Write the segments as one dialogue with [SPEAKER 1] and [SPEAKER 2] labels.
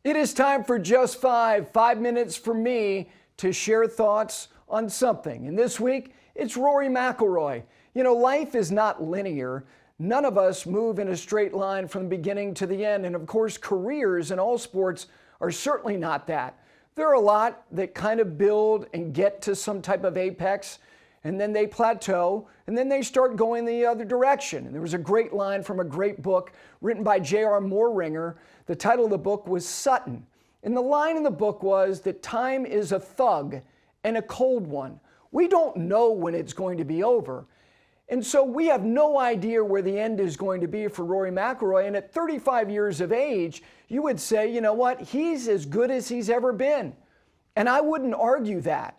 [SPEAKER 1] It is time for Just 5 minutes for me to share thoughts on something. And this week, it's Rory McIlroy. You know, life is not linear. None of us move in a straight line from the beginning to the end. And of course, careers in all sports are certainly not that. There are a lot that kind of build and get to some type of apex, and then they plateau, and then they start going the other direction. And there was a great line from a great book written by J.R. Mooringer. The title of the book was Sutton. And the line in the book was that time is a thug and a cold one. We don't know when it's going to be over. And so we have no idea where the end is going to be for Rory McIlroy. And at 35 years of age, you would say, you know what, he's as good as he's ever been. And I wouldn't argue that.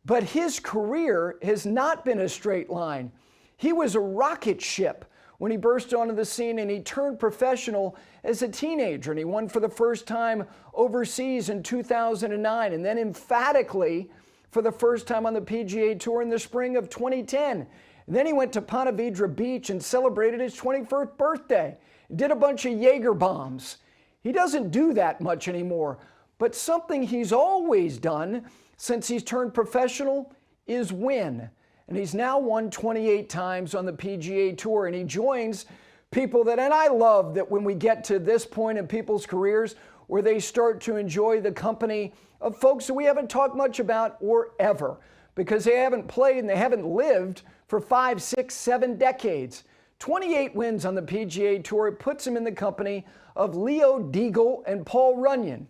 [SPEAKER 1] But his career has not been a straight line. He was a rocket ship when he burst onto the scene, and he turned professional as a teenager, and he won for the first time overseas in 2009, and then emphatically for the first time on the PGA Tour in the spring of 2010. And then he went to Ponte Vedra Beach and celebrated his 21st birthday. Did a bunch of Jaeger bombs. He doesn't do that much anymore, but something he's always done since he's turned professional is win. And he's now won 28 times on the PGA Tour, and he joins people that, and I love that when we get to this point in people's careers where they start to enjoy the company of folks that we haven't talked much about or ever, because they haven't played and they haven't lived for 5, 6, 7 decades. 28 wins on the PGA Tour. It puts him in the company of Leo Deagle and Paul Runyon.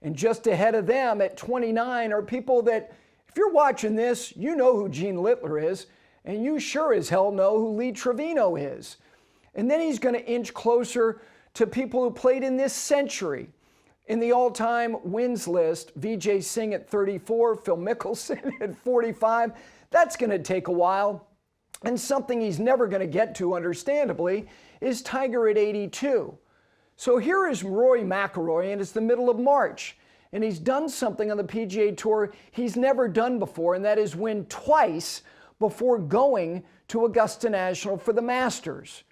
[SPEAKER 1] And just ahead of them at 29 are people that, if you're watching this, you know who Gene Littler is, and you sure as hell know who Lee Trevino is. And then he's going to inch closer to people who played in this century. In the all-time wins list, Vijay Singh at 34, Phil Mickelson at 45. That's going to take a while. And something he's never going to get to, understandably, is Tiger at 82. So here is Rory McIlroy, and it's the middle of March. And he's done something on the PGA Tour he's never done before, and that is win twice before going to Augusta National for the Masters.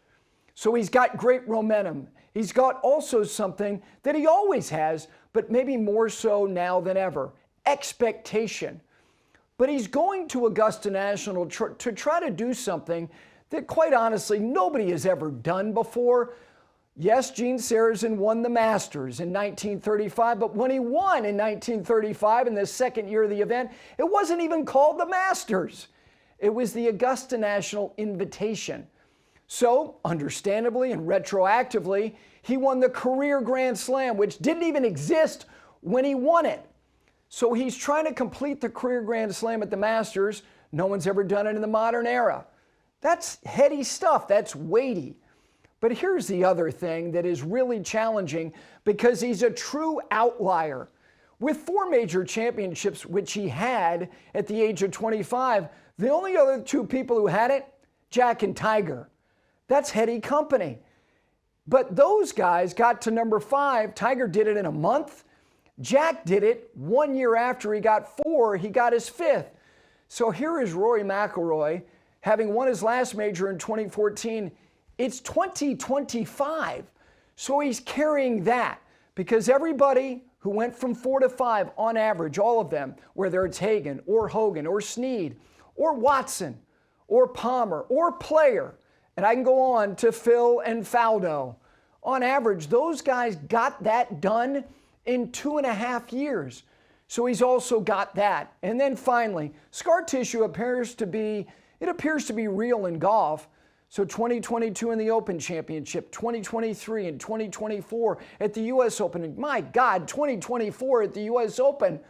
[SPEAKER 1] So he's got great momentum. He's got also something that he always has, but maybe more so now than ever, expectation. But he's going to Augusta National to try to do something that, quite honestly, nobody has ever done before. Yes, Gene Sarazen won the Masters in 1935, but when he won in 1935 in the second year of the event, it wasn't even called the Masters. It was the Augusta National Invitation. So, understandably and retroactively, he won the career Grand Slam, which didn't even exist when he won it. So he's trying to complete the career Grand Slam at the Masters. No one's ever done it in the modern era. That's heady stuff. That's weighty. But here's the other thing that is really challenging, because he's a true outlier. With 4 major championships, which he had at the age of 25, the only other 2 people who had it, Jack and Tiger. That's heady company. But those guys got to number 5. Tiger did it in a month. Jack did it 1 year after he got 4. He got his 5th. So here is Rory McIlroy, having won his last major in 2014. It's 2025. So he's carrying that, because everybody who went from 4 to 5 on average, all of them, whether it's Hagen or Hogan or Snead or Watson or Palmer or Player, and I can go on to Phil and Faldo, on average, those guys got that done in 2.5 years. So he's also got that. And then finally, scar tissue appears to be real in golf. So 2022 in the Open Championship, 2023 and 2024 at the U.S. Open. And my God, 2024 at the U.S. Open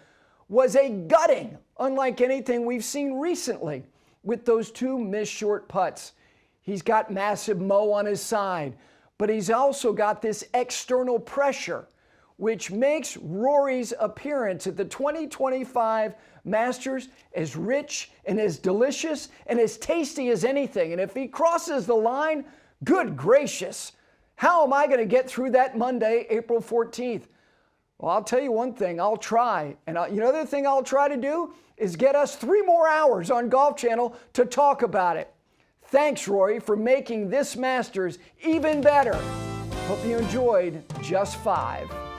[SPEAKER 1] was a gutting, unlike anything we've seen recently, with those 2 missed short putts. He's got massive mo on his side, but he's also got this external pressure, which makes Rory's appearance at the 2025 Masters as rich and as delicious and as tasty as anything. And if he crosses the line, good gracious, how am I going to get through that Monday, April 14th? Well, I'll tell you one thing, I'll try. And another thing I'll try to do is get us 3 more hours on Golf Channel to talk about it. Thanks, Rory, for making this Masters even better. Hope you enjoyed Just 5.